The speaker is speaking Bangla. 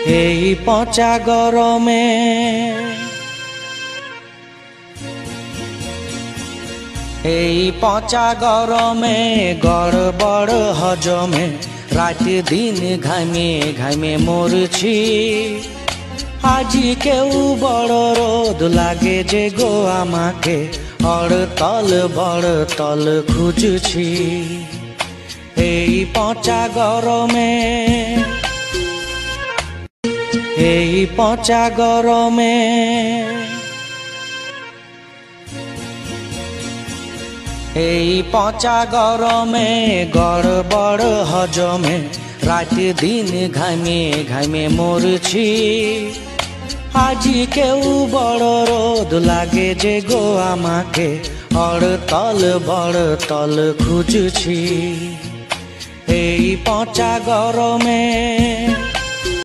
এই পচা গরমে এই পচা গরমে গড়বড় হজমে রাত দিন ঘামে ঘামে মরছি। আজি কেউ বড় রোদ লাগে যে গো আমাকে বড় তল খুঁজছি। এই পচা গরমে এই পচা গরমে এই পচা গরমে গড়বড় হজমে রাত দিন ঘামে ঘামে মরছি। আজি কেউ বড় রোদ লাগে যে গো আমাকে বড় তল খুঁজছি। এই পচা গরমে